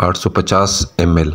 850 ml۔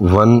1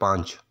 5۔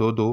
2